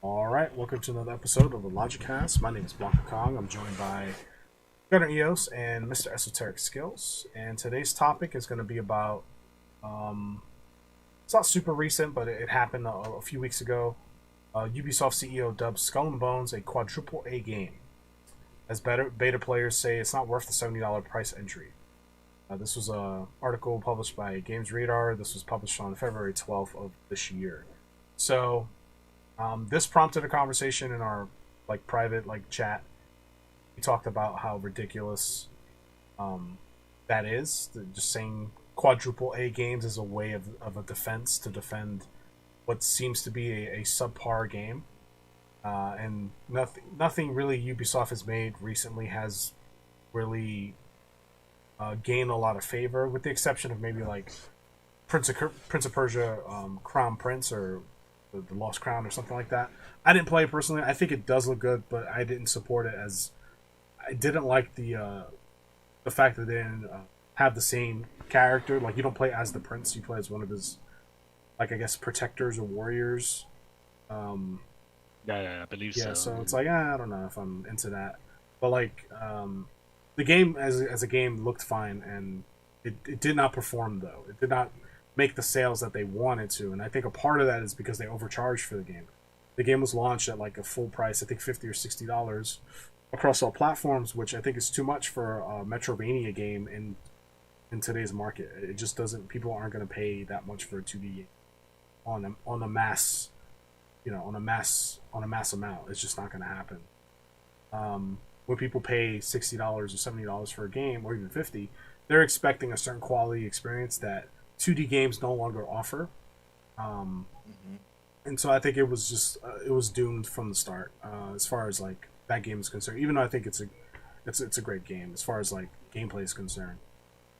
All right, welcome to another episode of the LogiCast. My name is BlankaKong. I'm joined by Gunnar Eos and Mr. Esoteric Skills. And today's topic is going to be about, it's not super recent, but it happened a few weeks ago. Ubisoft CEO dubbed Skull and Bones a quadruple A game. As beta players say, it's not worth the $70 price entry. This was an article published by Games Radar. This was published on February 12th of this year. So, this prompted a conversation in our private chat. We talked about how ridiculous that is. Just saying quadruple A games is a way of a defense to defend what seems to be a subpar game. And nothing really Ubisoft has made recently has really gained a lot of favor, with the exception of maybe like Prince of Persia, Crown Prince, or the Lost Crown, or something like that. I didn't play it personally. I think it does look good, but I didn't support it, as I didn't like the fact that they didn't have the same character. Like, you don't play as the prince; you play as one of his, I guess, protectors or warriors. Yeah, I believe so. Yeah, so it's like, I don't know if I'm into that. But the game as a game looked fine, and it did not perform, though. It did not make the sales that they wanted to, and I think a part of that is because they overcharged for the game. The game was launched at a full price, I think $50 or $60 across all platforms, which I think is too much for a Metrovania game in today's market. It just doesn't. People aren't going to pay that much for a 2D game on a mass, on a mass amount. It's just not going to happen. When people pay $60 or $70 for a game, or even $50, they're expecting a certain quality experience that 2D games no longer offer. And so I think it was just it was doomed from the start, as far as that game is concerned. Even though I think it's a great game as far as gameplay is concerned.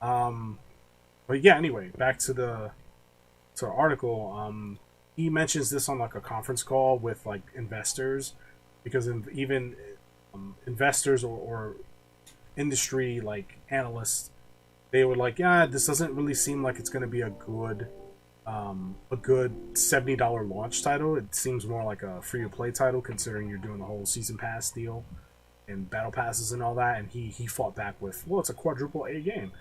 But yeah, anyway, back to our article. He mentions this on a conference call with investors, because even investors or industry analysts, they were like, yeah, this doesn't really seem like it's going to be a good $70 launch title. It seems more like a free-to-play title, considering you're doing the whole season pass deal and battle passes and all that. And he fought back with, well, it's a quadruple A game.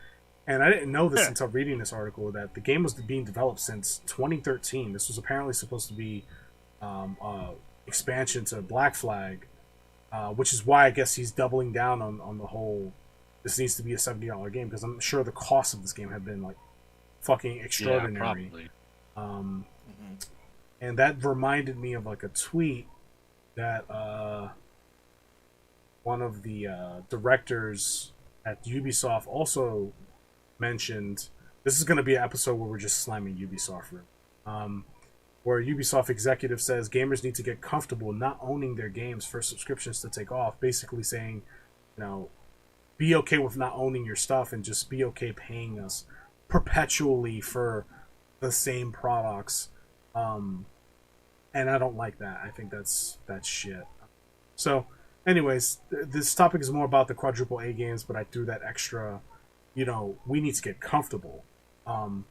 And I didn't know this until reading this article, that the game was being developed since 2013. This was apparently supposed to be expansion to Black Flag, which is why I guess he's doubling down on the whole, this needs to be a $70 game, because I'm sure the cost of this game had been fucking extraordinary. Yeah, probably. And that reminded me of a tweet that one of the directors at Ubisoft also mentioned. This is going to be an episode where we're just slamming Ubisoft, where Ubisoft executive says gamers need to get comfortable not owning their games for subscriptions to take off, basically saying, be okay with not owning your stuff and just be okay paying us perpetually for the same products. And I don't like that. I think that's shit. So anyways, this topic is more about the quadruple A games, but I threw that extra, we need to get comfortable,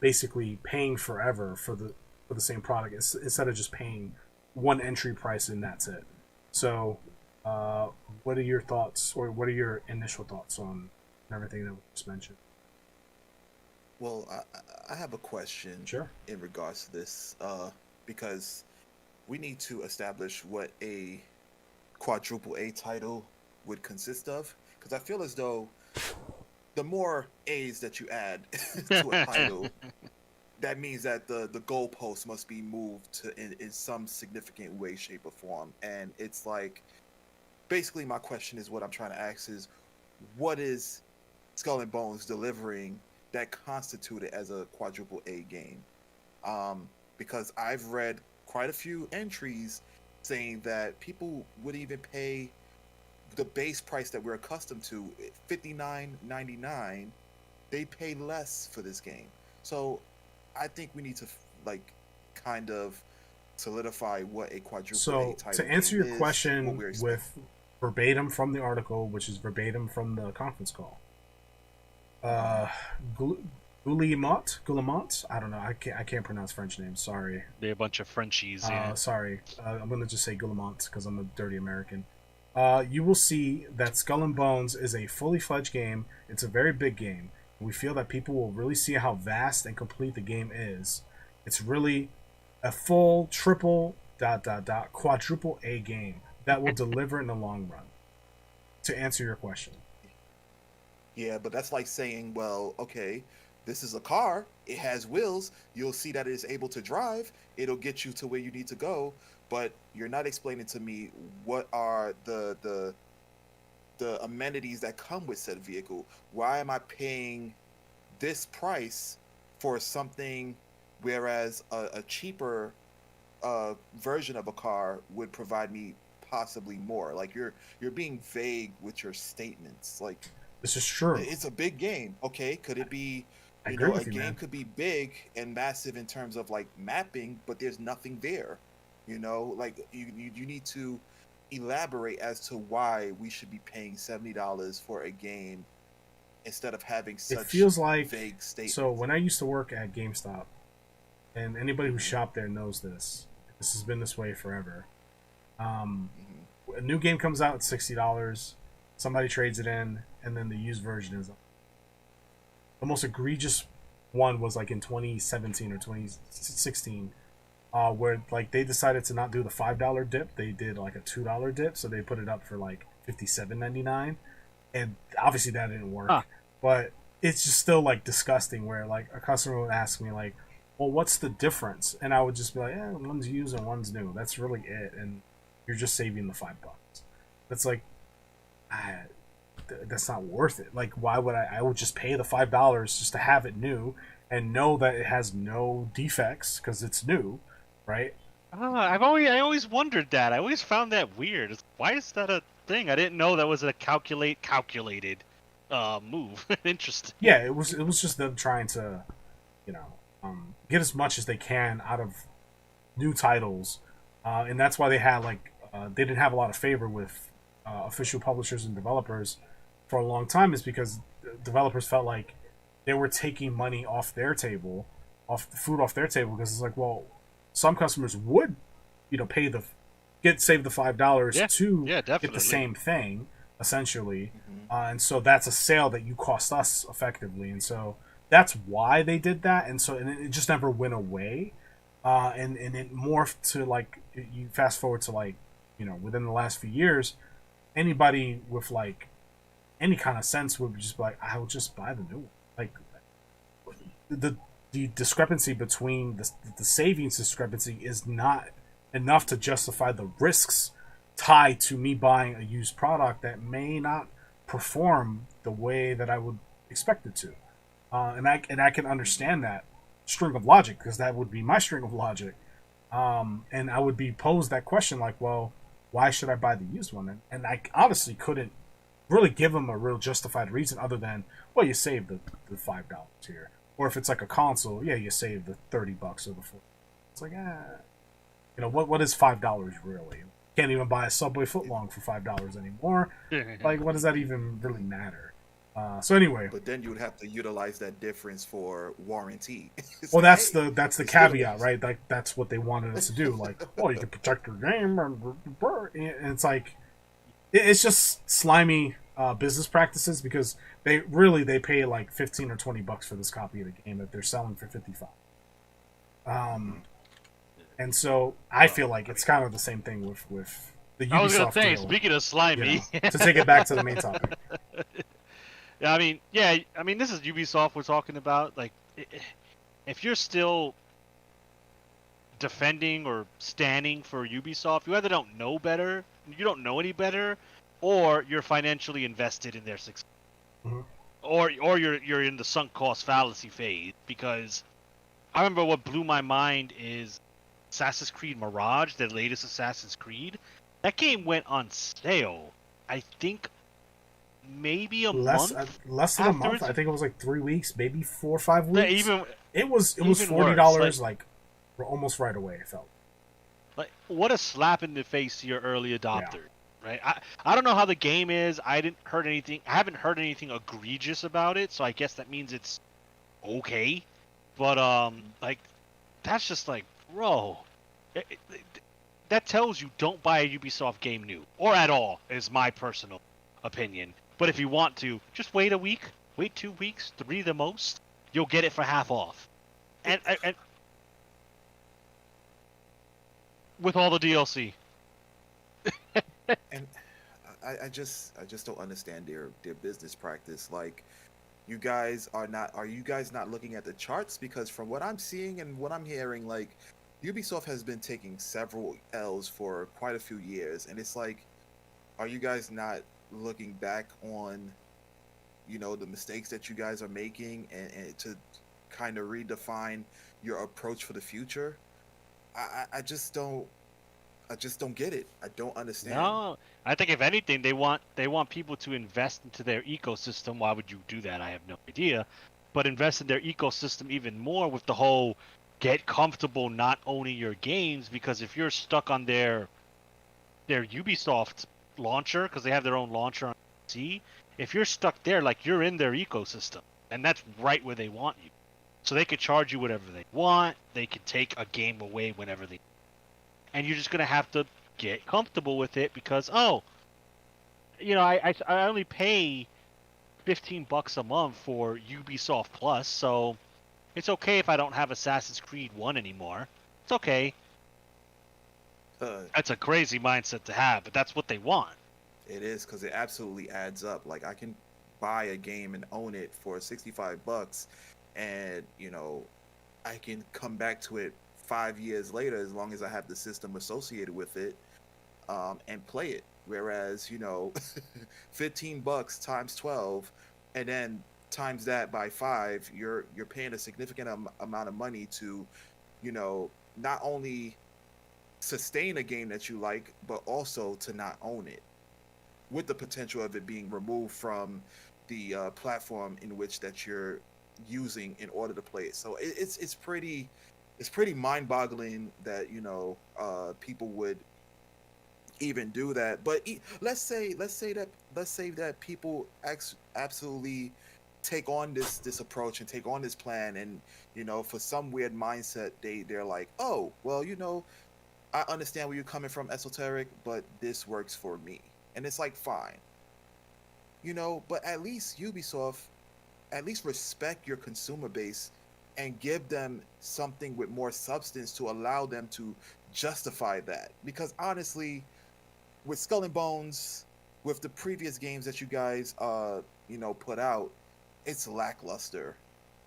basically paying forever for the same product instead of just paying one entry price and that's it. So what are your thoughts, or what are your initial thoughts on everything that we just mentioned? Well, I have a question. Sure. In regards to this, because we need to establish what a quadruple A title would consist of, because I feel as though the more A's that you add to a title, that means that the goalpost must be moved in some significant way, shape, or form. And it's basically my question is, what I'm trying to ask is, what is Skull and Bones delivering that constituted as a quadruple A game? Because I've read quite a few entries saying that people would even pay the base price that we're accustomed to, $59.99. They pay less for this game. So I think we need to kind of solidify what a quadruple A title is. So to answer your question with verbatim from the article, which is verbatim from the conference call, Guillemot. I don't know. I can't pronounce French names. Sorry. They're a bunch of Frenchies. Yeah. Sorry. I'm gonna just say Guillemot because I'm a dirty American. You will see that Skull and Bones is a fully fledged game. It's a very big game. We feel that people will really see how vast and complete the game is. It's really a full triple quadruple A game that will deliver in the long run. To answer your question. Yeah, but that's like saying, well, okay, this is a car. It has wheels. You'll see that it is able to drive. It'll get you to where you need to go. But you're not explaining to me what are the amenities that come with said vehicle. Why am I paying this price for something, whereas a cheaper version of a car would provide me possibly more? Like you're being vague with your statements. Like, this is true. it's a big game. Okay, could it be? I You agree know, a with you, game man. could be big and massive in terms of like mapping, but there's nothing there. You know, like you need to elaborate as to why we should be paying $70 for a game instead of having It such feels like vague statements. so when I used to work at GameStop, and anybody who Mhm, shopped there knows this. This has been this way forever. Um, mhm. a new game comes out at $60. Somebody trades it in, and then the used version is the most egregious one was like in 2017 or 2016, where like they decided to not do the $5 dip. They did like a $2 dip, so they put it up for like 57.99, and obviously that didn't work. Huh. But it's just still like disgusting. Where like a customer would ask me like, "Well, what's the difference?" And I would just be like, "Yeah, one's used and one's new. That's really it." And you're just saving the $5. That's like, I, that's not worth it. Like, why would I? I would just pay the $5 just to have it new and know that it has no defects because it's new, right? I always wondered that. I always found that weird. Why is that a thing? I didn't know that was a calculated move. Interesting. Yeah, it was just them trying to, you know, get as much as they can out of new titles, and that's why they had like they didn't have a lot of favor with official publishers and developers for a long time, is because developers felt like they were taking money off their table, off the food off their table, because it's like, well, some customers would, pay the save the $5 Yeah, to yeah, get the definitely. same thing essentially, Mhm. and so that's a sale that you cost us effectively, and so that's why they did that, and so and it just never went away, and it morphed to like you fast forward to like within the last few years, anybody with like any kind of sense would just be like, I will just buy the new one. Like the the discrepancy between the savings discrepancy is not enough to justify the risks tied to me buying a used product that may not perform the way that I would expect it to. And I can understand that string of logic, because that would be my string of logic. And I would be posed that question like, well, why should I buy the used one? And I honestly couldn't really give them a real justified reason other than, well, you save the $5 here. Or if it's like a console, yeah, you save the $30 or the 40. It's like, what is $5 really? Can't even buy a Subway footlong for $5 anymore. Like, what does that even really matter? So anyway, But then you would have to utilize that difference for warranty. It's well, like, that's hey, the it's still a caveat, right? Like that's what they wanted us to do. Like, well, you can protect your game, and it's like it's just slimy business practices, because they pay like 15 or $20 for this copy of the game that they're selling for 55. Um, and so I feel like it's kind of the same thing with the I was gonna Ubisoft say, deal. speaking of slimy, To take it back to the main topic. yeah, I mean, this is Ubisoft we're talking about. Like, if you're still defending or standing for Ubisoft, you either don't know better, you don't know any better, or you're financially invested in their success, Mhm. or you're in the sunk cost fallacy phase. Because I remember what blew my mind is Assassin's Creed Mirage, the latest Assassin's Creed. That game went on sale, I think, maybe a Less month less than a month. afterwards. I think it was like 3 weeks, maybe 4 or 5 Yeah, weeks. even It was even $40 worse. like almost right away. It felt. Like, what a slap in the face to your early Yeah. adopter, right? I don't know how the game is. I haven't heard anything egregious about it, so I guess that means it's okay, but like that's just like, bro, that tells you don't buy a Ubisoft game new or at all. Is my personal opinion. But if you want to, just wait a week, wait 2 weeks, 3 the most. You'll get it for half off, and with all the DLC. And I just don't understand their business practice. Like, are you guys not looking at the charts? Because from what I'm seeing and what I'm hearing, like, Ubisoft has been taking several L's for quite a few years, and it's like, are you guys not looking back on, the mistakes that you guys are making, and to kind of redefine your approach for the future? I just don't get it. I don't understand. No, I think if anything, they want people to invest into their ecosystem. Why would you do that? I have no idea, but invest in their ecosystem even more with the whole get comfortable not owning your games, because if you're stuck on their Ubisoft launcher, because they have their own launcher on PC, if you're stuck there, like, you're in their ecosystem, and that's right where they want you. So they could charge you whatever they want. They could take a game away whenever they, and you're just gonna have to get comfortable with it because, oh, I only pay $15 a month for Ubisoft Plus, so it's okay if I don't have Assassin's Creed 1 anymore. It's okay. Uh, That's a crazy mindset to have, but that's what they want. it is, because it absolutely adds up. Like, I can buy a game and own it for $65, and I can come back to it 5 years later as long as I have the system associated with it, and play it. Whereas, $15 times 12, and then times that by 5, you're paying a significant amount of money to, not only sustain a game that you like, but also to not own it, with the potential of it being removed from the platform in which that you're using in order to play it. So it's pretty mind-boggling that people would even do that. But let's say that people absolutely take on this approach and take on this plan, and for some weird mindset, they're like, oh, well, I understand where you're coming from, Esoteric, but this works for me. And it's like, fine. But at least Ubisoft, at least respect your consumer base and give them something with more substance to allow them to justify that. Because honestly, with Skull and Bones, with the previous games that you guys put out, it's lackluster.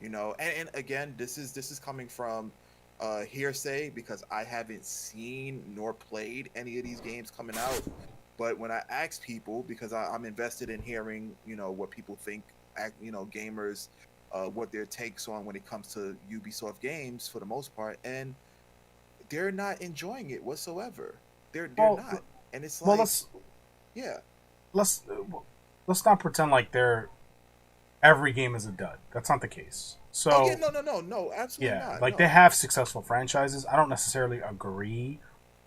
And again, this is coming from hearsay, because I haven't seen nor played any of these games coming out. But when I ask people, because I'm invested in hearing, what people think, gamers, what their takes on when it comes to Ubisoft games for the most part, and they're not enjoying it whatsoever. They're Well, not, and it's well, like, yeah, let's let's not pretend like every game is a dud. That's not the case. oh yeah, So no, absolutely yeah, not, like they no, have successful franchises. I don't necessarily agree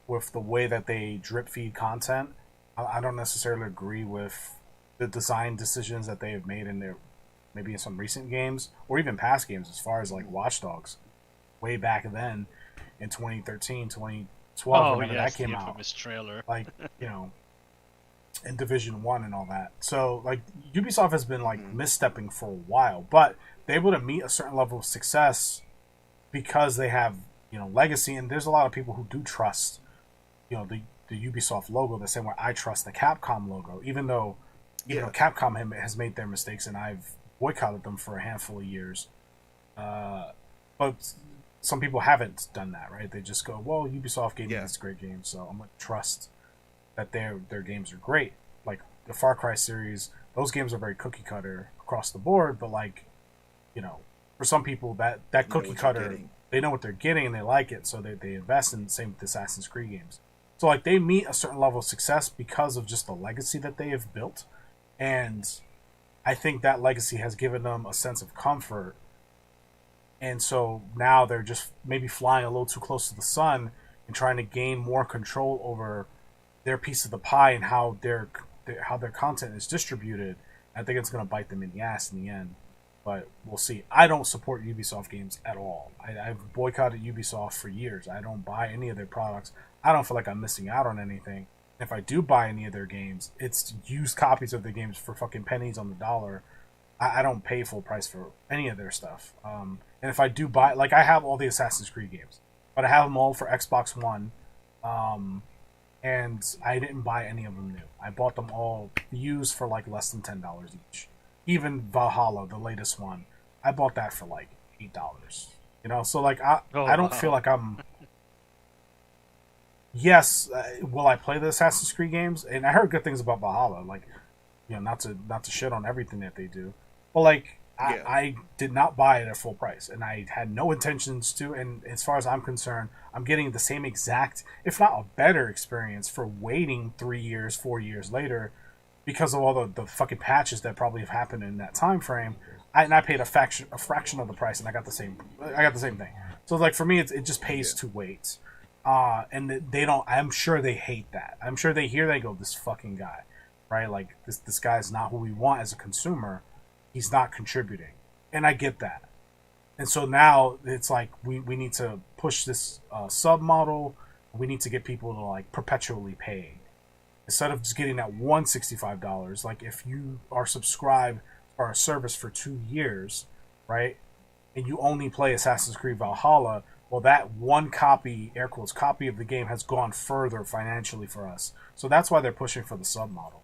with the way that they drip feed content. I don't necessarily agree with the design decisions that they have made in their, maybe in some recent games or even past games, as far as like Watch Dogs, way back then in 2013, 2012, Oh whenever that yes, the came out. infamous trailer. Like, you know, in Division 1 and all that. So, like, Ubisoft has been, like, misstepping for a while, but they're able to meet a certain level of success because they have, legacy, and there's a lot of people who do trust, the Ubisoft logo the same way I trust the Capcom logo, even though yeah, Capcom has made their mistakes and I've boycotted them for a handful of years. But some people haven't done that, right? They just go, well, Ubisoft gave me yeah, this great game, so I'm going to trust that their games are great. Like the Far Cry series, those games are very cookie cutter across the board, but like, for some people that you know cookie what you're cutter, getting. they know what they're getting and they like it, so they invest in the same with Assassin's Creed games. So like they meet a certain level of success because of just the legacy that they have built. And I think that legacy has given them a sense of comfort. And so now they're just maybe flying a little too close to the sun and trying to gain more control over their piece of the pie and how their content is distributed. I think it's going to bite them in the ass in the end. but we'll see. I don't support Ubisoft games at all. I've boycotted Ubisoft for years. I don't buy any of their products. I don't feel like I'm missing out on anything. If I do buy any of their games, it's used copies of the games for fucking pennies on the dollar. I don't pay full price for any of their stuff. And if I do buy, like, I have all the Assassin's Creed games, but I have them all for Xbox One. And I didn't buy any of them new. I bought them all used for like less than $10 each. Even Valhalla, the latest one, I bought that for like $8. You know, so like I don't feel like I'm. Yes, will I play the Assassin's Creed games? And I heard good things about Valhalla. Like, you know, not to shit on everything that they do, but like I did not buy it at full price, and I had no intentions to. And as far as I'm concerned, I'm getting the same exact, if not a better experience for waiting 3 years, 4 years later, because of all the fucking patches that probably have happened in that time frame. And I paid a fraction of the price, and I got the same thing. So like for me, it just pays to wait. And they don't. I'm sure they hate that. I'm sure they hear they go, this fucking guy, right? Like this guy's not who we want as a consumer. He's not contributing, and I get that. And so now it's like we need to push this sub model. We need to get people to like perpetually pay instead of just getting that $165. Like if you are subscribed for our service for 2 years, right, and you only play Assassin's Creed Valhalla. Well, that one copy, air quotes, copy of the game has gone further financially for us. So that's why they're pushing for the sub model.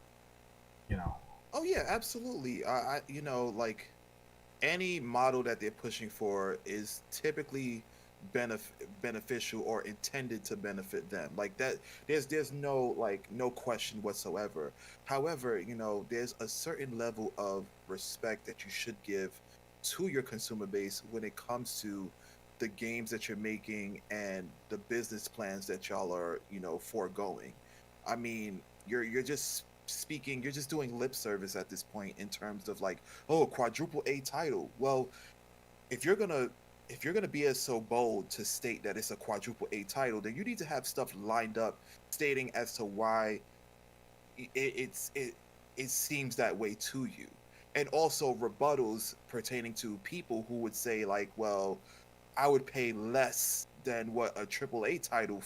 You know. Oh yeah, absolutely. You know, like any model that they're pushing for is typically beneficial or intended to benefit them. Like that, there's no question whatsoever. However, you know, there's a certain level of respect that you should give to your consumer base when it comes to the games that you're making and the business plans that y'all are, you know, foregoing. I mean, you're just speaking, you're just doing lip service at this point in terms of like, oh, quadruple A title. Well, if you're gonna be as so bold to state that it's a quadruple A title, then you need to have stuff lined up stating as to why it seems that way to you, and also rebuttals pertaining to people who would say like, well, I would pay less than what a AAA title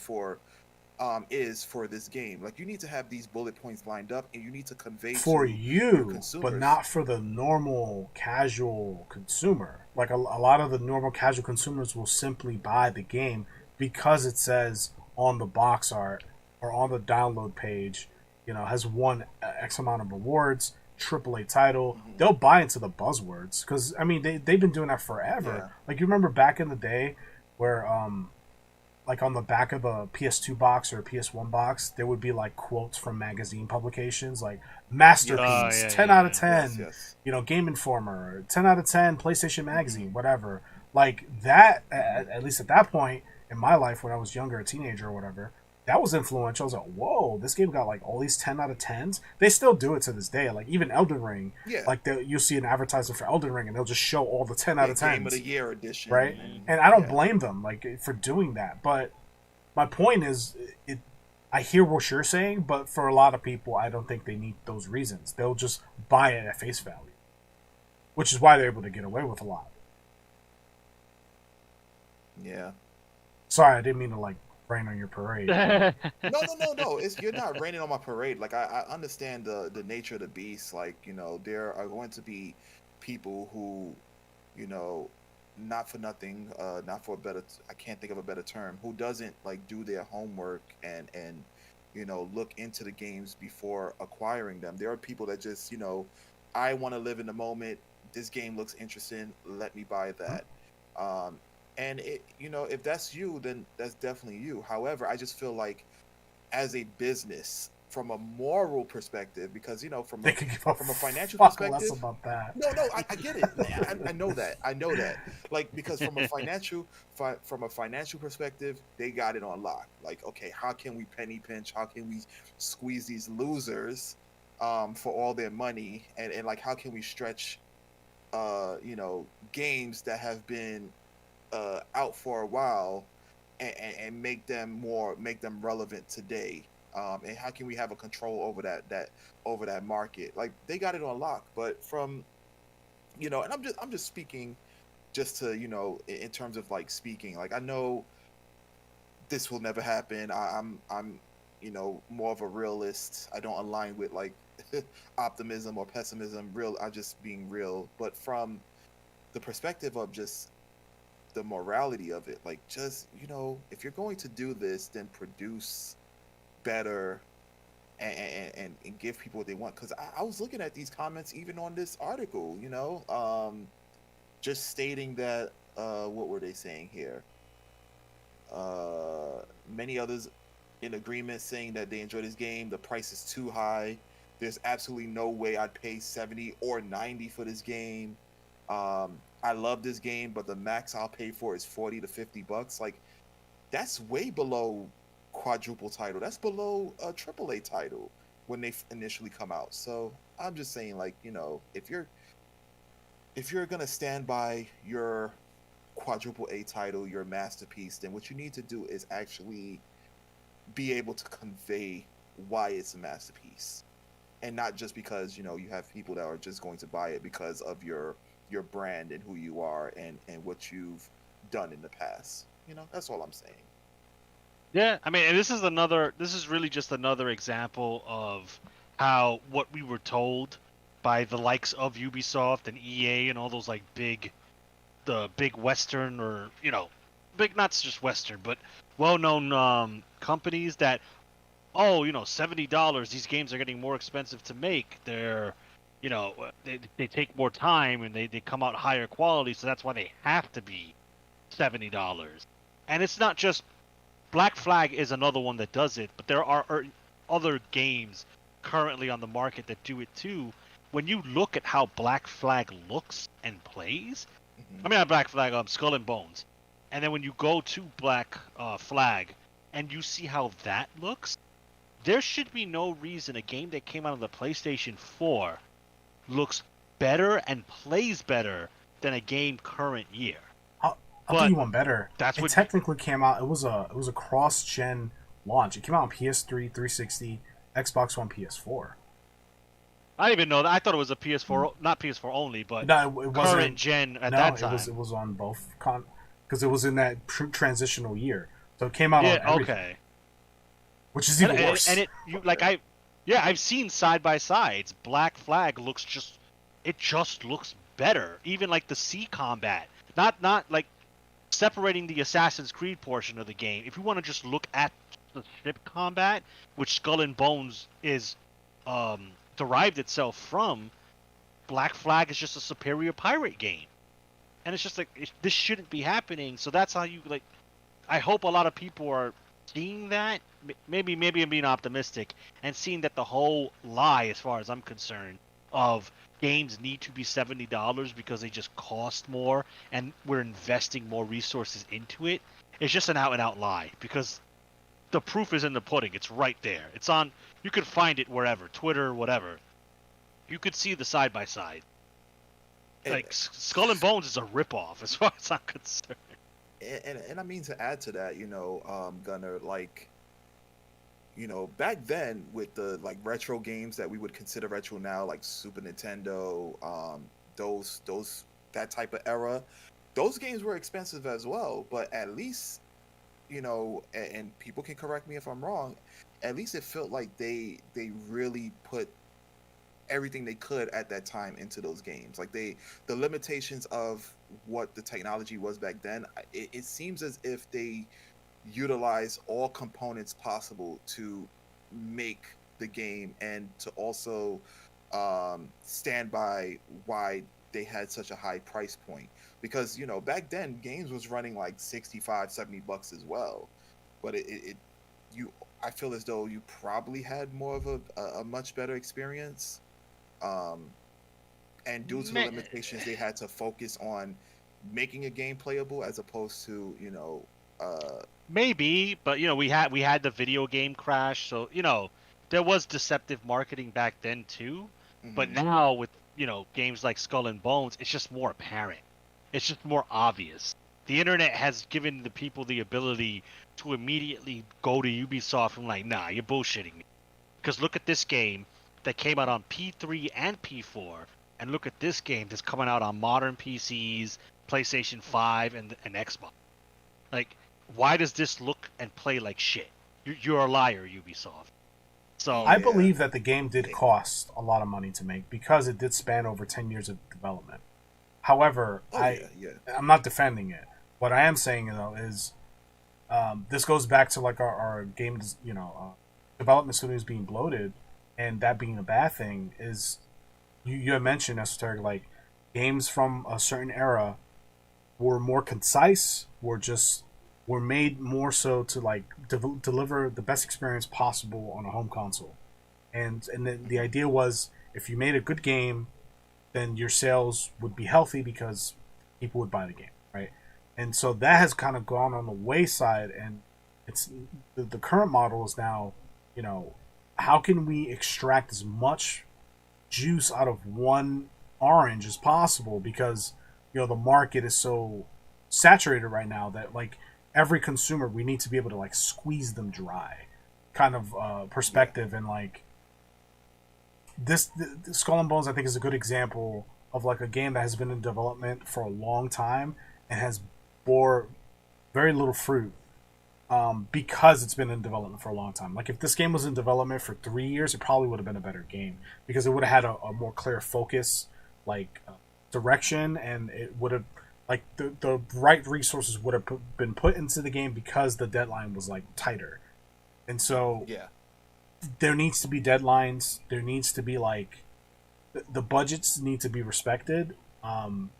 is for this game. Like you need to have these bullet points lined up, and you need to convey for to you, your consumers, but not for the normal casual consumer. Like a lot of the normal casual consumers will simply buy the game because it says on the box art or on the download page, you know, has won X amount of awards. AAA title, they'll buy into the buzzwords because I mean they've been doing that forever. Yeah. Like you remember back in the day where like on the back of a PS2 box or a PS1 box there would be like quotes from magazine publications like masterpiece, 10 out of 10, yes. You know, Game Informer, 10 out of 10, PlayStation Magazine, whatever. Like that, at least at that point in my life when I was younger, a teenager or whatever, that was influential. I was like, whoa, this game got like all these 10 out of 10s. They still do it to this day. Like even Elden Ring, like you'll see an advertisement for Elden Ring and they'll just show all the 10 out of 10s. Game of the Year edition. Right? And I don't blame them like for doing that. But my point is, I hear what you're saying, but for a lot of people, I don't think they need those reasons. They'll just buy it at face value, which is why they're able to get away with a lot. Yeah. Sorry, I didn't mean to like rain on your parade. No. You're not raining on my parade. Like I understand the nature of the beast. Like, you know, there are going to be people who, you know, not for nothing, not for a better, I can't think of a better term, who doesn't like do their homework and you know, look into the games before acquiring them. There are people that just, you know, I want to live in the moment. This game looks interesting. Let me buy that. And it, you know, if that's you, then that's definitely you. However, I just feel like as a business, from a moral perspective, because, you know, from a financial perspective, less about that. No, I get it. I know that. Like, because from a financial perspective, they got it on lock. Like, okay, how can we penny pinch? How can we squeeze these losers for all their money? And like, how can we stretch, you know, games that have been out for a while and make them relevant today, and how can we have a control over that market? Like, they got it on lock. But from and I'm just speaking just to, in terms of like speaking, like I know this will never happen. I'm more of a realist. I don't align with like optimism or pessimism. I'm just being real. But from the perspective of just the morality of it, like just if you're going to do this, then produce better and give people what they want. Because I was looking at these comments even on this article, just stating that what were they saying here? Many others in agreement saying that they enjoy this game. The price is too high. There's absolutely no way I'd pay 70 or 90 for this game. I love this game, but the max I'll pay for is 40 to 50 bucks. Like, that's way below quadruple title. That's below a AAA title when they initially come out. So I'm just saying, like, if you're gonna stand by your quadruple A title, your masterpiece, then what you need to do is actually be able to convey why it's a masterpiece, and not just because you have people that are just going to buy it because of your brand and who you are and what you've done in the past. That's all I'm saying. Yeah, I mean, and this is really just another example of how what we were told by the likes of Ubisoft and EA and all those like the big Western, or big, not just Western, but well-known companies that, $70, these games are getting more expensive to make. They're, they take more time and they come out higher quality, so that's why they have to be $70. And it's not just Black Flag is another one that does it, but there are other games currently on the market that do it too. When you look at how Black Flag looks and plays, Mm-hmm. I mean, not Black Flag, Skull and Bones, and then when you go to Black Flag and you see how that looks, there should be no reason a game that came out on the PlayStation 4 looks better and plays better than a game current year. I'll do you one better. That's what technically came out. It was a cross-gen launch. It came out on PS3, 360, Xbox One, PS4. I didn't even know that. I thought it was a PS4, not PS4 only, but No, it wasn't current gen at that time. it was on both because it was in that transitional year. So it came out on everything. Okay. Which is even worse. And I've seen side by sides. Black Flag just looks better. Even like the sea combat, not like separating the Assassin's Creed portion of the game. If you want to just look at the ship combat, which Skull and Bones is derived itself from, Black Flag is just a superior pirate game. And it's just like, this shouldn't be happening. So that's how you like. I hope a lot of people are seeing that. Maybe I'm being optimistic and seeing that the whole lie, as far as I'm concerned, of games need to be $70 because they just cost more and we're investing more resources into it, is just an out and out lie, because the proof is in the pudding. It's right there. It's on. You could find it wherever, Twitter, whatever. You could see the side by side. Like Skull and Bones is a ripoff, as far as I'm concerned. And I mean to add to that, Gunner, like, back then with the like retro games that we would consider retro now, like Super Nintendo, that type of era, those games were expensive as well. But at least, and people can correct me if I'm wrong, at least it felt like they really put everything they could at that time into those games. Like the limitations of what the technology was back then, it seems as if they utilize all components possible to make the game and to also stand by why they had such a high price point. Because back then games was running like 65, 70 bucks as well, but I feel as though you probably had more of a much better experience, and due to the limitations, they had to focus on making a game playable as opposed to maybe, but we had the video game crash, so there was deceptive marketing back then too. Mm-hmm. But now with games like Skull and Bones, it's just more apparent. It's just more obvious. The internet has given the people the ability to immediately go to Ubisoft and like, nah, you're bullshitting me. Because look at this game that came out on P3 and P4 and look at this game that's coming out on modern PCs, PlayStation 5, and Xbox. Like, why does this look and play like shit? You're a liar, Ubisoft. So I believe that the game did cost a lot of money to make because it did span over 10 years of development. However, I'm not defending it. What I am saying, though, is this goes back to like our games, development studios being bloated, and that being a bad thing. Is you had mentioned, Esoteric, like games from a certain era were more concise, were made more so to like deliver the best experience possible on a home console, and the idea was if you made a good game, then your sales would be healthy because people would buy the game, right? And so that has kind of gone on the wayside, and it's the current model is now, how can we extract as much juice out of one orange as possible, because the market is so saturated right now that like every consumer, we need to be able to like squeeze them dry kind of perspective. And like this Skull and Bones, I think, is a good example of like a game that has been in development for a long time and has bore very little fruit because it's been in development for a long time. Like if this game was in development for 3 years, it probably would have been a better game because it would have had a more clear focus, like direction, and it would have like the right resources would have been put into the game because the deadline was like tighter. And so there needs to be deadlines. There needs to be like the budgets need to be respected,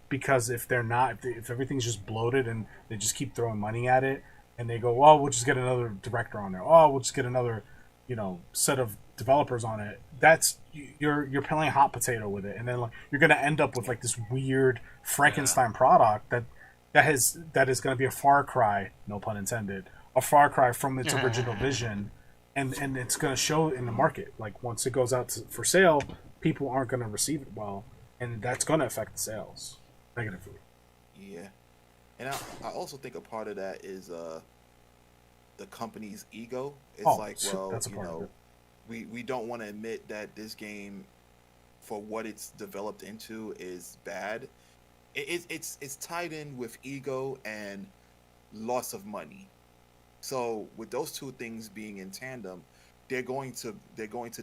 because if they're not, if everything's just bloated and they just keep throwing money at it and they go, oh, we'll just get another director on there. Oh, we'll just get another, set of developers on it. That's you're playing hot potato with it, and then like you're gonna end up with like this weird Frankenstein product that is gonna be a far cry, no pun intended, a far cry from its original vision, and it's gonna show in the market. Like once it goes out for sale, people aren't gonna receive it well, and that's gonna affect the sales negatively. Yeah, and I also think a part of that is the company's ego. It's that's a part of it. We don't want to admit that this game, for what it's developed into, is bad. It's tied in with ego and loss of money. So with those two things being in tandem, they're going to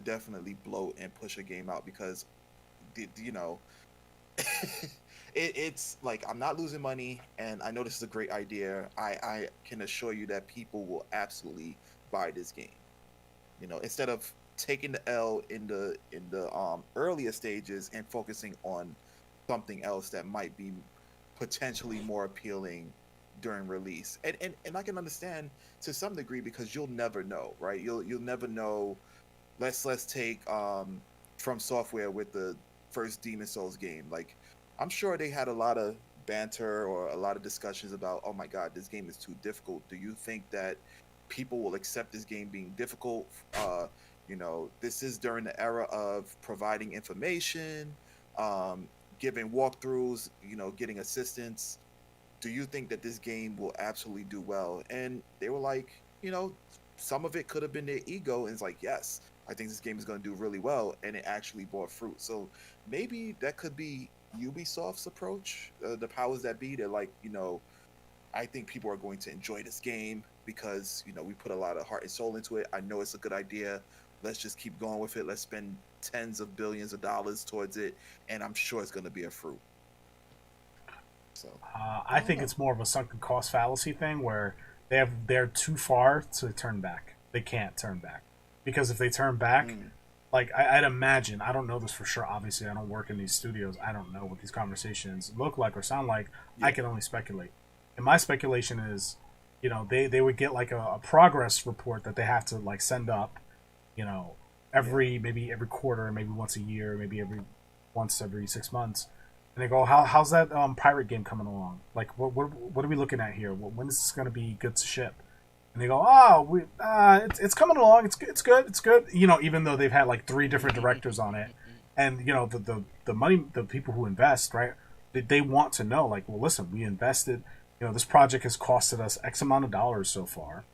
definitely bloat and push a game out because, it's like I'm not losing money, and I know this is a great idea. I can assure you that people will absolutely buy this game. Instead of taking the L in the earlier stages and focusing on something else that might be potentially more appealing during release. And I can understand to some degree because you'll never know, right? You'll never know. Let's take From Software with the first Demon Souls game. Like, I'm sure they had a lot of banter or a lot of discussions about, oh my God, this game is too difficult. Do you think that people will accept this game being difficult? This is during the era of providing information, giving walkthroughs, getting assistance. Do you think that this game will absolutely do well? And they were like, some of it could have been their ego, and it's like, yes, I think this game is going to do really well, and it actually bore fruit. So maybe that could be Ubisoft's approach. The powers that be, they're like, I think people are going to enjoy this game because, we put a lot of heart and soul into it. I know it's a good idea. Let's just keep going with it. Let's spend tens of billions of dollars towards it, and I'm sure it's going to be a fruit. So I think it's more of a sunken cost fallacy thing where they're too far to turn back. They can't turn back because if they turn back, like I'd imagine, I don't know this for sure. Obviously, I don't work in these studios. I don't know what these conversations look like or sound like. Yeah. I can only speculate. And my speculation is, they would get like a progress report that they have to like send up, maybe every quarter, maybe once a year, maybe once every 6 months. And they go, how's that pirate game coming along? Like, what are we looking at here? When is this going to be good to ship? And they go, it's coming along. It's good. Even though they've had like 3 different directors on it, and the money, the people who invest, right? They want to know, like, well, listen, we invested. This project has costed us X amount of dollars so far.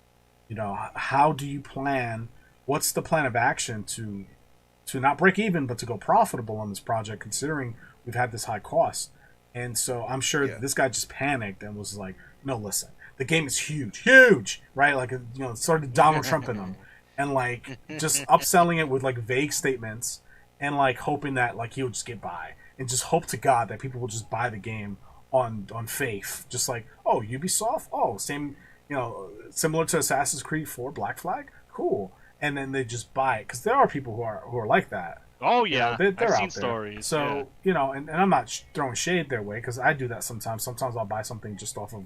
How do you plan? What's the plan of action to not break even, but to go profitable on this project, considering we've had this high cost. And so I'm sure Yeah. this guy just panicked and was like, no, listen, the game is huge, right? Like, started Donald Trumping them and like just upselling it with like vague statements and like hoping that like he would just get by and just hope to God that people will just buy the game on faith. Just like, oh, Ubisoft, oh, same, similar to Assassin's Creed 4 Black Flag, cool. And then they just buy it because there are people who are like that. Oh yeah, They're I've out seen there. stories. So and I'm not throwing shade their way because I do that sometimes. Sometimes I'll buy something just off of,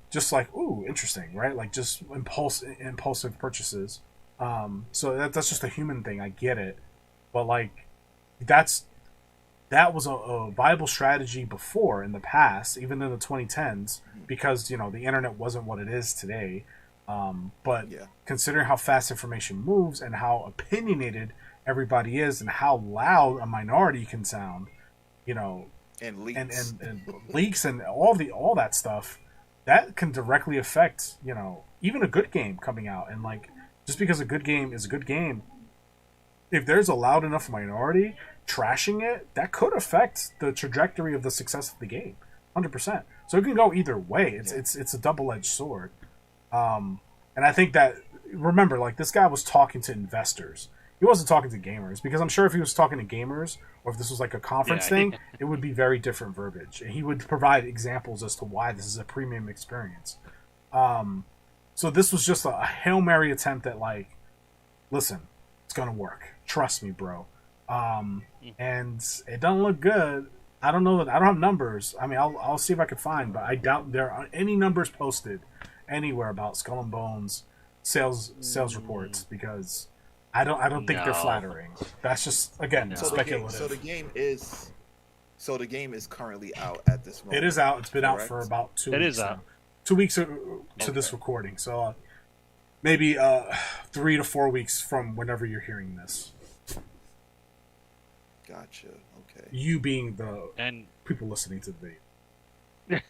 just like, ooh, interesting, right? Like just impulsive purchases. So that's just a human thing. I get it, but like that was a viable strategy before in the past, even in the 2010s, because the internet wasn't what it is today. But considering how fast information moves and how opinionated everybody is and how loud a minority can sound, And leaks. and leaks and all that stuff, that can directly affect, even a good game coming out. And like, just because a good game is a good game, if there's a loud enough minority trashing it, that could affect the trajectory of the success of the game, 100%. So it can go either way. It's a double-edged sword. And I think that, remember, like, this guy was talking to investors. He wasn't talking to gamers, because I'm sure if he was talking to gamers, or if this was like a conference thing, it would be very different verbiage. And he would provide examples as to why this is a premium experience. So this was just a Hail Mary attempt at like, listen, it's gonna work. Trust me, bro. And it doesn't look good. I don't know that I don't have numbers. I mean, I'll see if I can find, but I doubt there are any numbers posted anywhere about Skull and Bones sales reports, because I don't think they're flattering. That's just, again, speculative. So the game is currently out at this moment. It is out. It's been out for about 2 weeks. It is out. 2 weeks to this recording. So maybe 3 to 4 weeks from whenever you're hearing this. Gotcha. Okay. You being the And people listening to the video.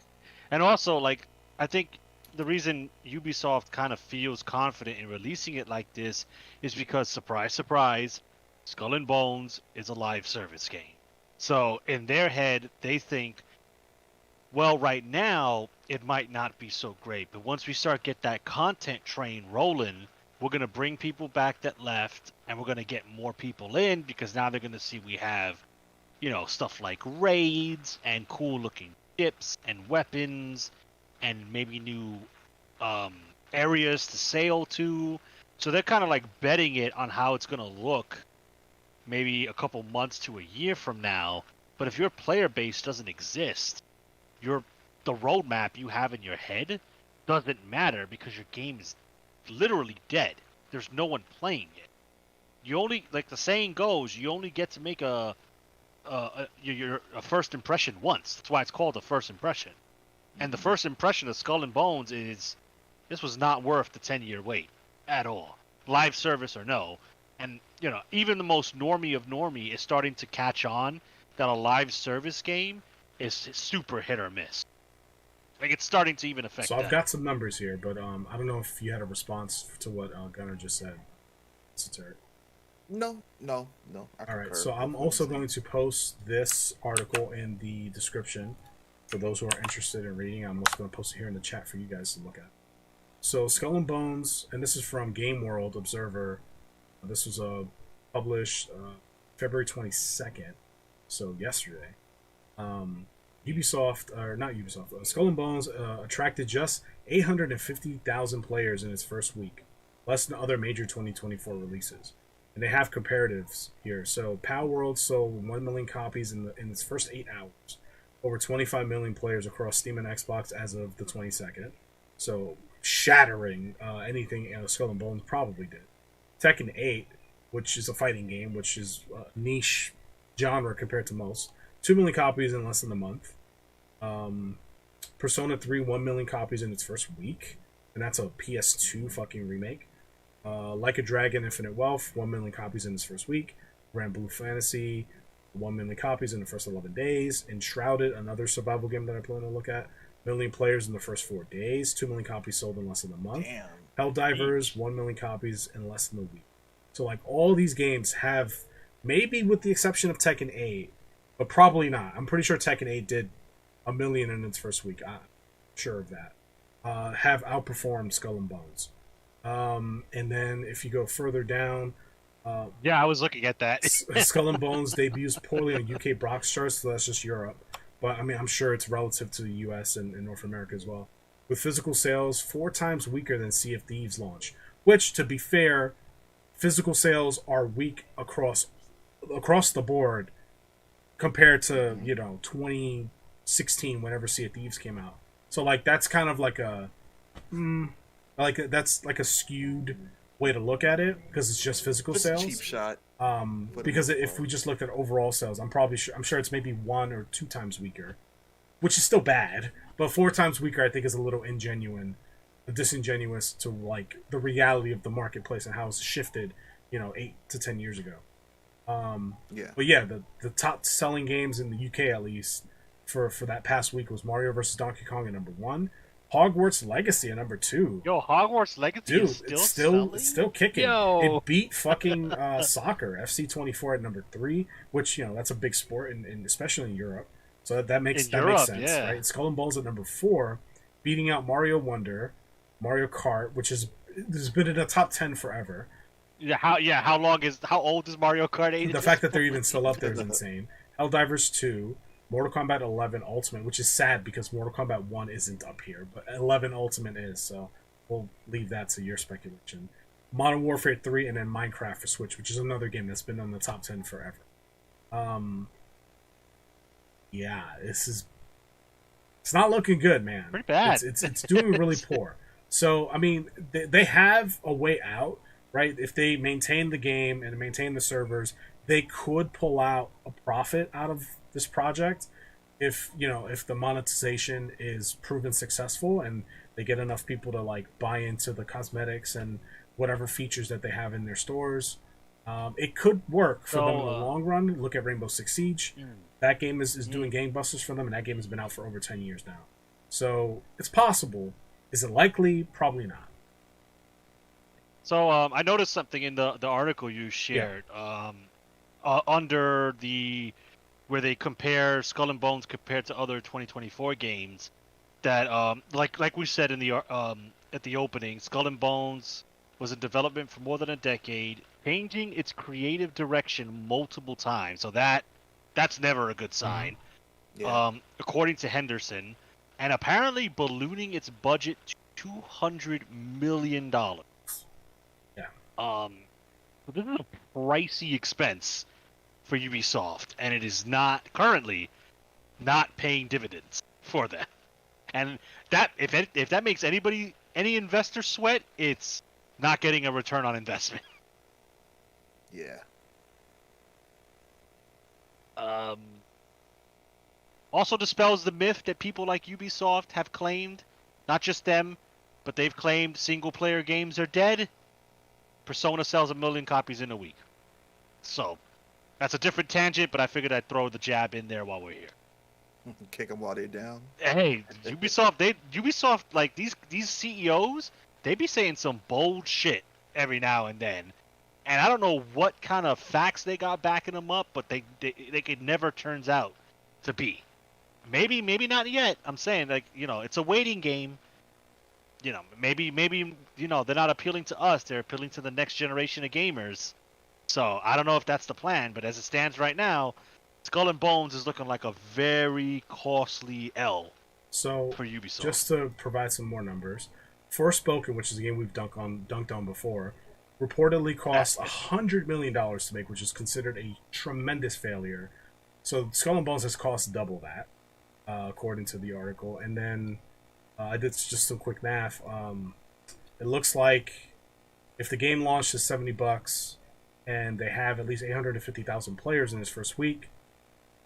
and also, like, I think the reason Ubisoft kind of feels confident in releasing it like this is because, surprise, surprise, Skull and Bones is a live service game. So in their head, they think, well, right now it might not be so great, but once we start get that content train rolling, we're going to bring people back that left, and we're going to get more people in, because now they're going to see we have, stuff like raids and cool looking ships and weapons and maybe new areas to sail to. So they're kind of like betting it on how it's going to look maybe a couple months to a year from now. But if your player base doesn't exist, the roadmap you have in your head doesn't matter, because your game is literally dead. There's no one playing it. You only, like the saying goes, you only get to make a first impression once. That's why it's called a first impression. And the first impression of Skull and Bones is, this was not worth the 10-year wait at all, live service or no. And even the most normie of normie is starting to catch on that a live service game is super hit or miss. Like, it's starting to even affect. So I've got some numbers here, but I don't know if you had a response to what Gunnar just said. Esoteric. No. All right, so I'm also going to post this article in the description for those who are interested in reading. I'm also going to post it here in the chat for you guys to look at. So Skull and Bones, and this is from Game World Observer. This was published February 22nd, so yesterday. Skull and Bones attracted just 850,000 players in its first week, less than other major 2024 releases. And they have comparatives here. So Power World sold 1 million copies in its first 8 hours. Over 25 million players across Steam and Xbox as of the 22nd. So shattering anything Skull and Bones probably did. Tekken 8, which is a fighting game, which is a niche genre compared to most, 2 million copies in less than a month. Persona 3, 1 million copies in its first week. And that's a PS2 fucking remake. Like a Dragon, Infinite Wealth, 1 million copies in its first week. Grand Blue Fantasy, 1 million copies in the first 11 days. Enshrouded, another survival game that I plan to look at, 1 million players in the first 4 days. 2 million copies sold in less than a month. Damn. Helldivers, 1 million copies in less than a week. So, like, all these games have, maybe with the exception of Tekken 8, but probably not. I'm pretty sure Tekken 8 did $1 million in its first week. I'm sure of that. Have outperformed Skull and Bones. And then if you go further down, Yeah, I was looking at that. Skull and Bones debuts poorly on UK box charts, so that's just Europe. But I mean, I'm sure it's relative to the US and North America as well. With physical sales 4 times weaker than Sea of Thieves launch, which, to be fair, physical sales are weak across the board compared to 2016 whenever Sea of Thieves came out. So like that's kind of like that's like a skewed way to look at it because it's just physical It's sales. a cheap shot. Because if we just looked at overall sales, I'm sure it's maybe 1 or 2 times weaker, which is still bad. But 4 times weaker, I think, is a little disingenuous to like the reality of the marketplace and how it's shifted, 8 to 10 years ago. Yeah. But yeah, the top selling games in the UK at least for that past week was Mario vs. Donkey Kong at number 1, Hogwarts Legacy at number 2. Yo, Hogwarts Legacy is it's still kicking. Yo. It beat fucking soccer, FC24 at number 3, which that's a big sport in especially in Europe. So that makes sense, yeah. right? Skull and Bones at number 4, beating out Mario Wonder, Mario Kart, which has been in the top 10 forever. How old is Mario Kart 8? The fact that they're even still up there is insane. Helldivers 2, Mortal Kombat 11 Ultimate, which is sad because Mortal Kombat 1 isn't up here, but 11 Ultimate is, so we'll leave that to your speculation. Modern Warfare 3, and then Minecraft for Switch, which is another game that's been on the top 10 forever. Yeah, it's not looking good, man. Pretty bad. It's doing really poor. So, I mean, they have a way out, right? If they maintain the game and maintain the servers, they could pull out a profit out of this project if the monetization is proven successful and they get enough people to like buy into the cosmetics and whatever features that they have in their stores. It could work for them in the long run. Look at Rainbow Six Siege. That game is doing gangbusters for them, and that game has been out for over 10 years now. So it's possible. Is it likely? Probably not. So I noticed something in the article you shared. Yeah. Under where they compare Skull and Bones compared to other 2024 games, that like we said in the at the opening, Skull and Bones was in development for more than a decade, changing its creative direction multiple times. So that's never a good sign. Yeah. According to Henderson, and apparently ballooning its budget to $200 million. Yeah. So this is a pricey expense for Ubisoft, and it is currently not paying dividends for that. And that if that makes any investor sweat, it's not getting a return on investment. Yeah. Also dispels the myth that people like Ubisoft have claimed, not just them, but they've claimed single-player games are dead. Persona sells 1 million copies in a week. So, that's a different tangent, but I figured I'd throw the jab in there while we're here. Kick them while they're down. Hey, Ubisoft, like these CEOs, they be saying some bold shit every now and then. And I don't know what kind of facts they got backing them up, but it never turns out to be. Maybe not yet. I'm saying, like, it's a waiting game. Maybe they're not appealing to us. They're appealing to the next generation of gamers. So I don't know if that's the plan, but as it stands right now, Skull and Bones is looking like a very costly L for Ubisoft. Just to provide some more numbers, Forspoken, which is a game we've dunked on before, reportedly cost $100 million to make, which is considered a tremendous failure. So Skull and Bones has cost double that, according to the article. And then I did just some quick math. It looks like if the game launched at $70 and they have at least 850,000 players in its first week,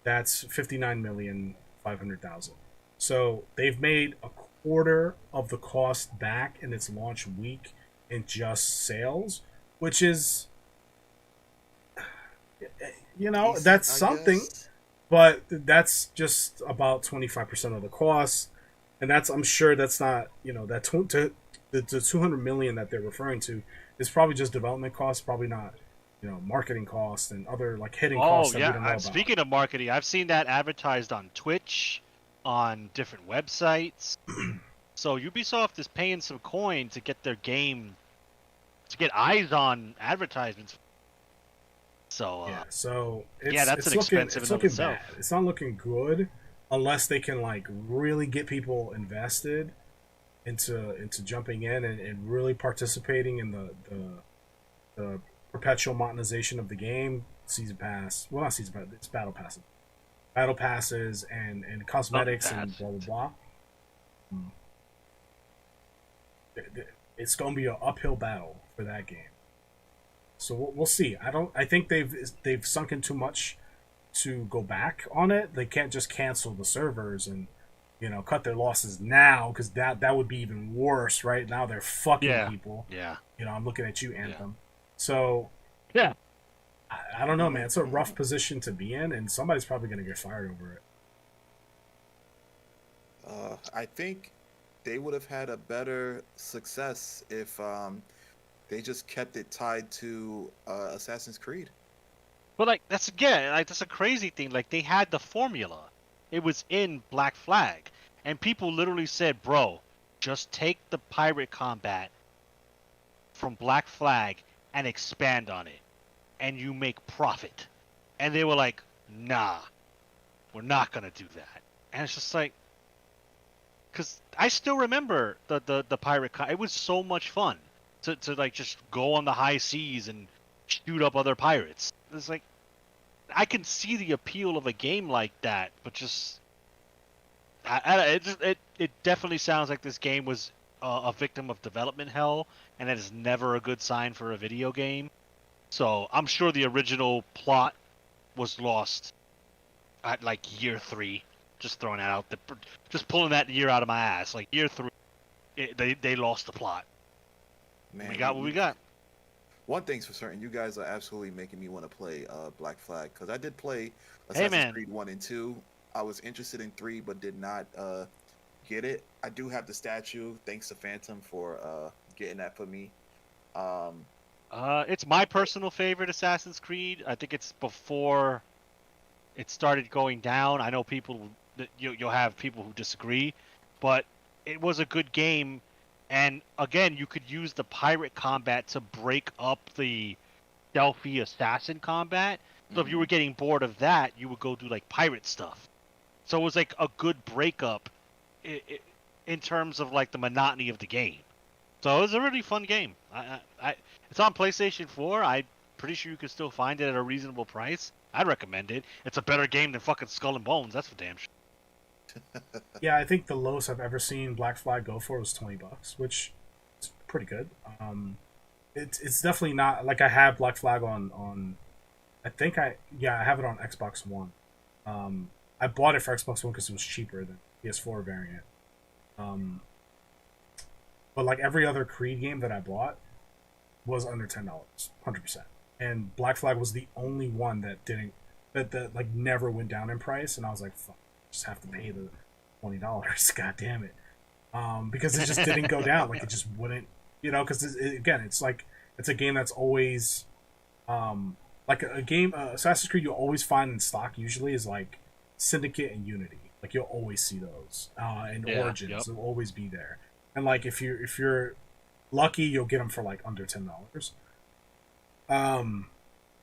that's 59,500,000. So they've made a quarter of the cost back in its launch week in just sales, which is, that's something, but that's just about 25% of the cost. And I'm sure that's not, the $200 million that they're referring to is probably just development costs, probably not marketing costs and other like hidden Oh costs that we yeah. don't know about. Speaking of marketing, I've seen that advertised on Twitch, on different websites. So Ubisoft is paying some coin to get their game, to get eyes on advertisements. So Yeah, so yeah, that's it's an looking expensive it's in of looking bad. itself. It's not looking good unless they can like really get people invested into jumping in and really participating in the perpetual monetization of the game, season pass. Well, not season pass. It's battle passes and Something cosmetics and pass. blah blah blah. It's going to be an uphill battle for that game. So we'll see. I think they've sunken too much to go back on it. They can't just cancel the servers and cut their losses now, because that would be even worse. Right now they're fucking Yeah. people. Yeah. I'm looking at you, Yeah. Anthem. So Yeah. I don't know, man. It's a rough position to be in, and somebody's probably going to get fired over it. I think they would have had a better success if they just kept it tied to Assassin's Creed. But like that's a crazy thing. Like they had the formula. It was in Black Flag. And people literally said, "Bro, just take the pirate combat from Black Flag and expand on it, and you make profit." And they were like, "Nah, we're not gonna do that." And it's just like, because I still remember the pirate. It was so much fun to like just go on the high seas and shoot up other pirates. It's like I can see the appeal of a game like that, but just it definitely sounds like this game was a victim of development hell, and that is never a good sign for a video game. So I'm sure the original plot was lost at like year 3. Just throwing that out, just pulling that year out of my ass. Like year 3, they lost the plot. Man, We got what we got. One thing's for certain, you guys are absolutely making me want to play Black Flag, because I did play Hey, Assassin's man. Creed 1 and 2. I was interested in 3, but did not get it. I do have the statue. Thanks to Phantom for getting that for me. It's my personal favorite Assassin's Creed. I think it's before it started going down. I know you'll have people who disagree, but it was a good game. And again, you could use the pirate combat to break up the stealthy assassin combat. So if you were getting bored of that, you would go do like pirate stuff. So it was like a good breakup in terms of like the monotony of the game. So it was a really fun game. It's on PlayStation 4. I'm pretty sure you can still find it at a reasonable price. I'd recommend it. It's a better game than fucking Skull and Bones. That's for damn sure. Yeah, I think the lowest I've ever seen Black Flag go for was $20, which is pretty good. It's definitely not like I have Black Flag on. I have it on Xbox One. I bought it for Xbox One because it was cheaper than PS4 variant. But like every other Creed game that I bought was under $10, 100%. And Black Flag was the only one that like never went down in price, and I was like, fuck, just have to pay the $20. God damn it. Because it just didn't go down. Like it just wouldn't, because again, it's like it's a game that's always like a game. Assassin's Creed, you'll always find in stock usually is like Syndicate and Unity. Like you'll always see those, and Origins. Yep. They'll always be there. And like if you're lucky, you'll get them for like under $10.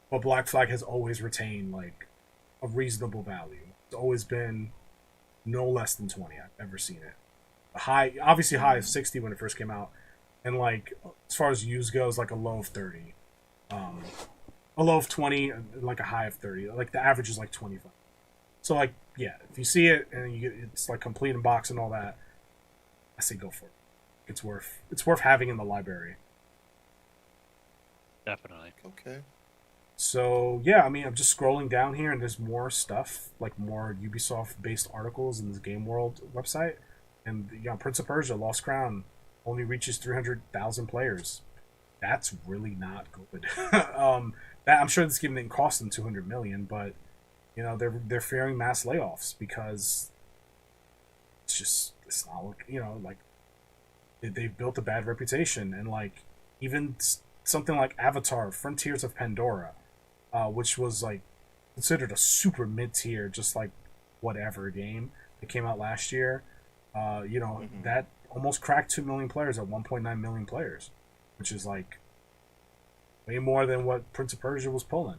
But Black Flag has always retained like a reasonable value. It's always been no less than 20. I've ever seen it. Obviously high of 60 when it first came out, and like as far as used goes, like a low of 30, a low of 20, like a high of 30. Like the average is like 25. So like yeah, if you see it and you get it's like complete in box and all that, I say go for it. It's worth having in the library. Definitely. Okay. So yeah, I mean, I'm just scrolling down here, and there's more stuff, like more Ubisoft-based articles in this Game World website. And Prince of Persia: Lost Crown only reaches 300,000 players. That's really not good. I'm sure this game didn't cost them 200 million, but they're fearing mass layoffs because it's not like they've built a bad reputation, and like even something like Avatar: Frontiers of Pandora, which was like considered a super mid tier, just like whatever game that came out last year. That almost cracked 2 million players at 1.9 million players, which is like way more than what Prince of Persia was pulling.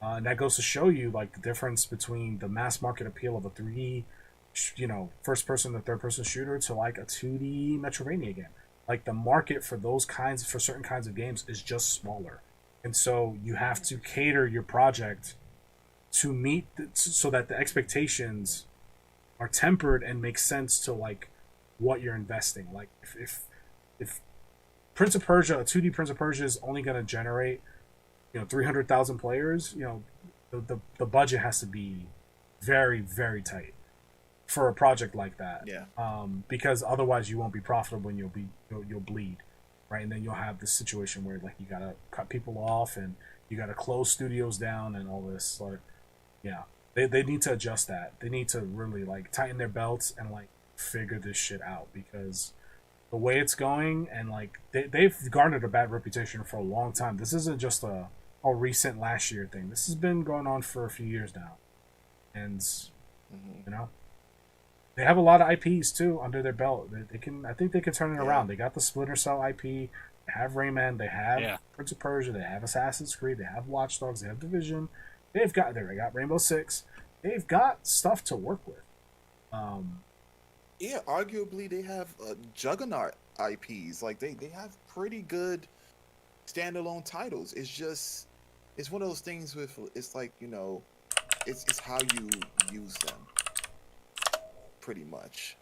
And that goes to show you like the difference between the mass market appeal of a 3D, first person to third person shooter to like a 2D Metroidvania game. Like the market for certain kinds of games is just smaller, and so you have to cater your project to meet so that the expectations are tempered and make sense to like what you're investing. Like if Prince of Persia, a 2D Prince of Persia is only going to generate 300,000 players, the budget has to be very, very tight for a project like that. Yeah. Because otherwise you won't be profitable and you'll bleed, right? And then you'll have this situation where like you gotta cut people off and you gotta close studios down and all this. Like, yeah, they need to adjust that. They need to really like tighten their belts and like figure this shit out, because the way it's going and like they've garnered a bad reputation for a long time. This isn't just a recent last year thing. This has been going on for a few years now, and they have a lot of IPs too under their belt. They can, I think they can turn it around. They got the Splinter Cell IP. They have Rayman. They have Prince of Persia. They have Assassin's Creed. They have Watch Dogs. They have Division. They got Rainbow Six. They've got stuff to work with. Yeah, arguably they have juggernaut IPs. Like they have pretty good standalone titles. It's one of those things with, it's like, it's how you use them, pretty much.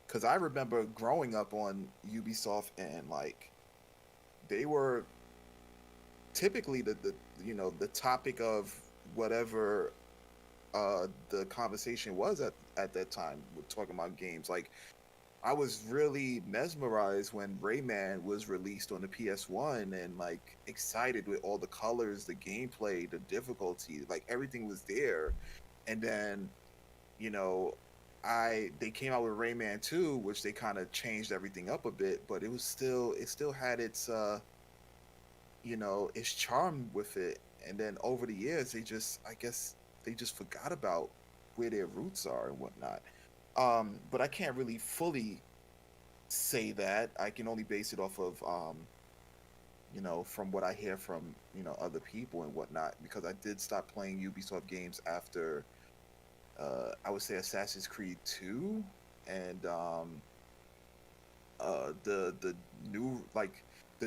Because I remember growing up on Ubisoft, and like they were typically the topic of whatever the conversation was at that time. We're talking about games. Like I was really mesmerized when Rayman was released on the PS1, and like excited with all the colors, the gameplay, the difficulty, like everything was there. And then they came out with Rayman 2, which they kind of changed everything up a bit, but it still had its its charm with it. And then over the years I guess they just forgot about where their roots are and whatnot. But I can't really fully say that. I can only base it off of from what I hear from other people and whatnot, because I did stop playing Ubisoft games after I would say Assassin's Creed 2 and the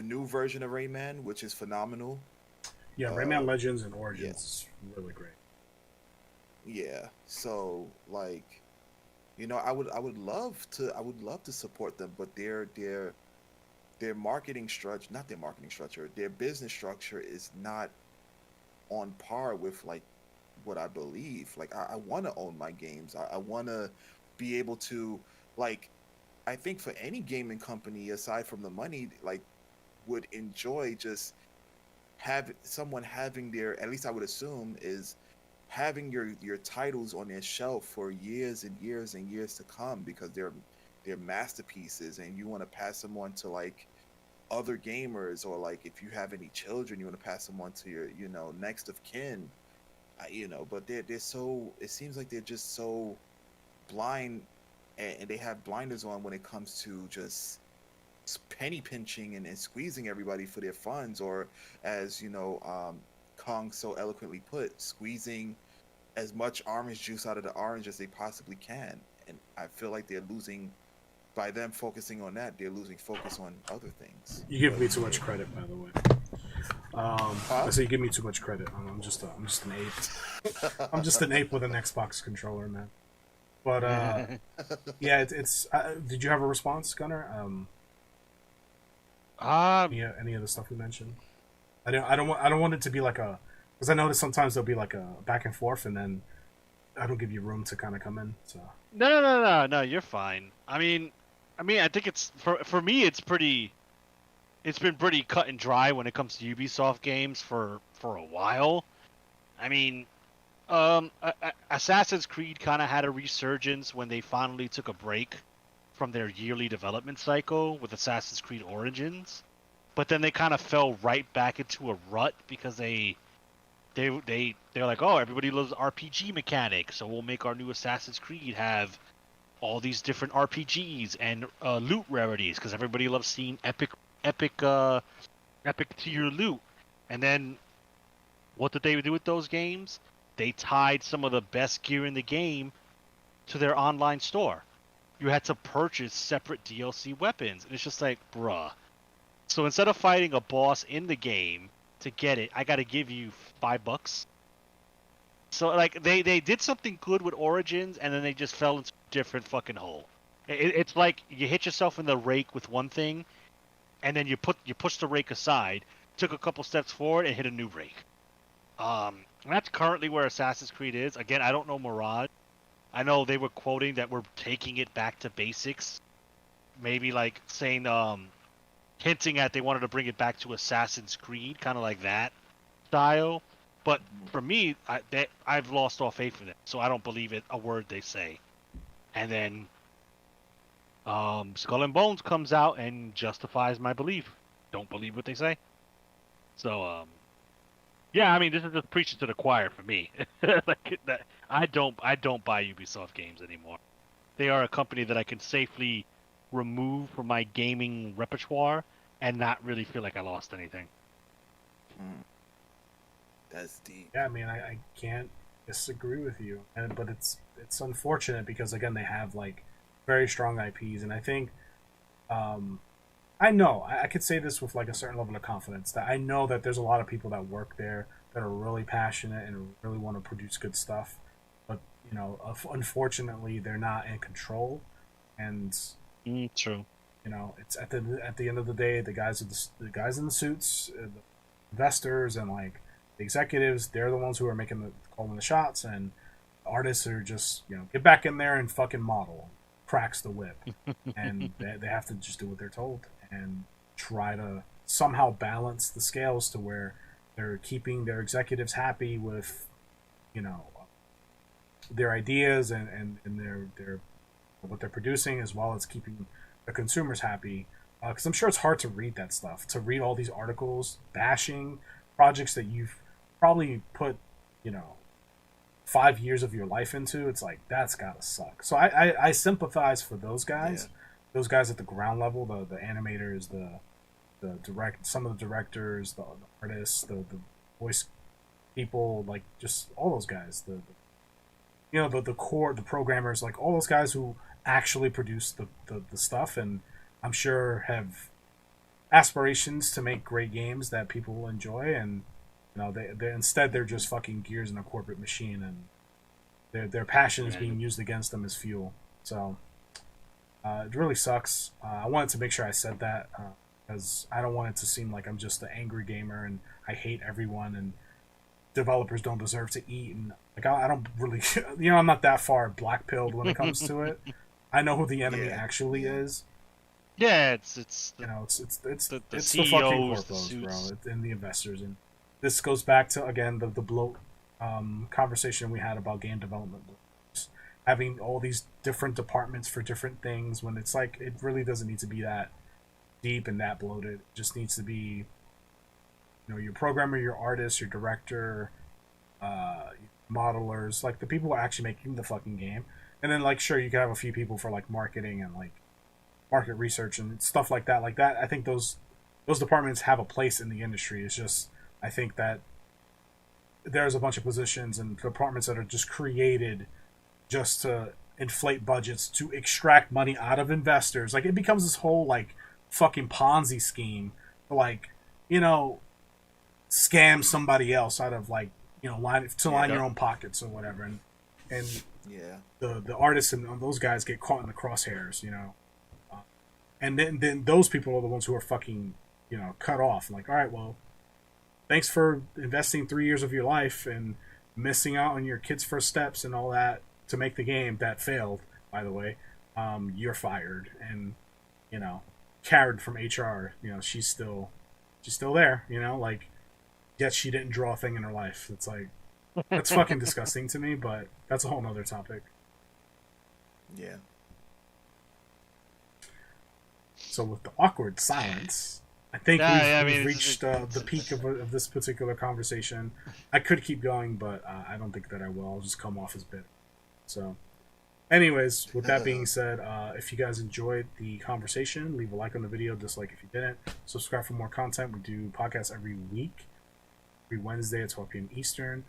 new version of Rayman, which is phenomenal. Yeah, Rayman Legends and Origins is really great. Yeah, so like, I would love to support them, but their marketing structure, not their marketing structure, their business structure is not on par with like what I believe. Like I want to own my games. I want to be able to, like, I think for any gaming company aside from the money, like, would enjoy just someone having their, at least I would assume, is having your titles on their shelf for years and years and years to come, because they're masterpieces, and you want to pass them on to like other gamers, or like if you have any children, you want to pass them on to your next of kin. But they're so, it seems like they're just so blind, and they have blinders on when it comes to just penny pinching and squeezing everybody for their funds, or as Kong so eloquently put, squeezing as much orange juice out of the orange as they possibly can. And I feel like they're losing, by them focusing on that, they're losing focus on other things. You give me too much credit, by the way. I say you give me too much credit. I'm just an ape. I'm just an ape with an Xbox controller, man. But yeah, it's. Did you have a response, Gunnar? Any of the stuff we mentioned? I don't want it to be like a, because I notice sometimes there'll be like a back and forth, and then I don't give you room to kind of come in. So no, you're fine. I mean, I think it's for me, it's been pretty cut and dry when it comes to Ubisoft games for a while. I mean, Assassin's Creed kind of had a resurgence when they finally took a break from their yearly development cycle with Assassin's Creed Origins. but then they kind of fell right back into a rut because they're like, oh, everybody loves RPG mechanics, so we'll make our new Assassin's Creed have all these different RPGs and loot rarities because everybody loves seeing epic tier loot. And then what did they do with those games? They tied some of the best gear in the game to their online store. You had to purchase separate DLC weapons, and it's just like, bruh. So instead of fighting a boss in the game to get it, I got to give you $5. So like they did something good with Origins, and then they just fell into a different fucking hole. It's like you hit yourself in the rake with one thing, and then you push the rake aside, took a couple steps forward, and hit a new rake. And that's currently where Assassin's Creed is. Again, I don't know Mirage. I know they were quoting that we're taking it back to basics. Maybe like saying, hinting at they wanted to bring it back to Assassin's Creed, kind of like that style. But for me, I've lost all faith in it, so I don't believe a word they say. And then Skull and Bones comes out and justifies my belief. Don't believe what they say. So, yeah, I mean, this is just preaching to the choir for me. Like that, I don't buy Ubisoft games anymore. They are a company that I can safely remove from my gaming repertoire and not really feel like I lost anything. That's deep. Yeah, I mean, I can't disagree with you, but it's unfortunate because again they have like very strong IPs, and I think I know I could say this with like a certain level of confidence that I know that there's a lot of people that work there that are really passionate and really want to produce good stuff, but you know, unfortunately they're not in control, and True. you know, it's at the end of the day the guys in the suits, the investors, and like the executives, they're the ones who are calling the shots, and artists are just, you know, get back in there and fucking model, cracks the whip, and they have to just do what they're told and try to somehow balance the scales to where they're keeping their executives happy with, you know, their ideas and their what they're producing, as well as keeping the consumers happy. Because I'm sure it's hard to read that stuff, to read all these articles bashing projects that you've probably put, you know, 5 years of your life into. It's like, that's gotta suck. So I sympathize for those guys, those guys at the ground level, the animators, some of the directors, the artists, the voice people, like just all those guys, you know, the core, the programmers, like all those guys who actually produce the stuff, and I'm sure have aspirations to make great games that people will enjoy, and you know, they're just fucking gears in a corporate machine, and their passion is being used against them as fuel. So it really sucks. I wanted to make sure I said that because I don't want it to seem like I'm just an angry gamer and I hate everyone and developers don't deserve to eat, and like I don't really, you know, I'm not that far black pilled when it comes to it. I know who the enemy actually is. Yeah, it's you know, it's the the CEOs, fucking the corpos, suits. bro, and the investors. And this goes back to again the bloat conversation we had about game development, having all these different departments for different things, when it's like it really doesn't need to be that deep and that bloated. It just needs to be, you know, your programmer, your artist, your director, modelers, like the people who are actually making the fucking game. And then like sure, you can have a few people for like marketing and like market research and stuff like that. Like that, I think those departments have a place in the industry. It's just, I think that there's a bunch of positions and departments that are just created just to inflate budgets, to extract money out of investors. Like it becomes this whole like fucking Ponzi scheme to, like, you know, scam somebody else out of like, you know, line your own pockets or whatever. And the artists and those guys get caught in the crosshairs, you know. And then those people are the ones who are fucking, you know, cut off. Like, all right, well, thanks for investing 3 years of your life and missing out on your kids' first steps and all that to make the game that failed, by the way. You're fired. And, you know, Karen from HR, you know, she's still there, you know, like, yet she didn't draw a thing in her life. It's like, that's fucking disgusting to me, but that's a whole nother topic. Yeah. So with the awkward silence, I think Yeah, we've I mean, reached the peak of this particular conversation. I could keep going, but I don't think that I will. I'll just come off as bitter. So, anyways, with that being said, if you guys enjoyed the conversation, leave a like on the video, dislike if you didn't. Subscribe for more content. We do podcasts every week, every Wednesday at 12 p.m. Eastern.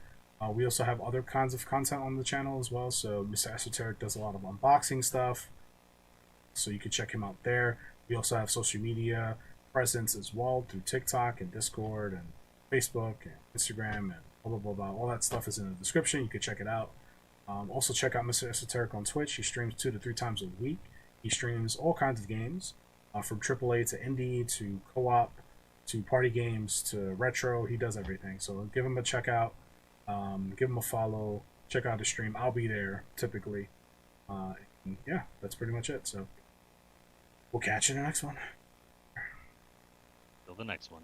We also have other kinds of content on the channel as well. So Mr. Esoteric does a lot of unboxing stuff, so you can check him out there. We also have social media presence as well through TikTok and Discord and Facebook and Instagram and blah, blah, blah, blah. All that stuff is in the description. You can check it out. Also, check out Mr. Esoteric on Twitch. He streams 2 to 3 times a week. He streams all kinds of games, from AAA to indie to co-op to party games to retro. He does everything. So give him a check out. Give him a follow. Check out his stream. I'll be there typically. And yeah, that's pretty much it. So we'll catch you in the next one. Till the next one.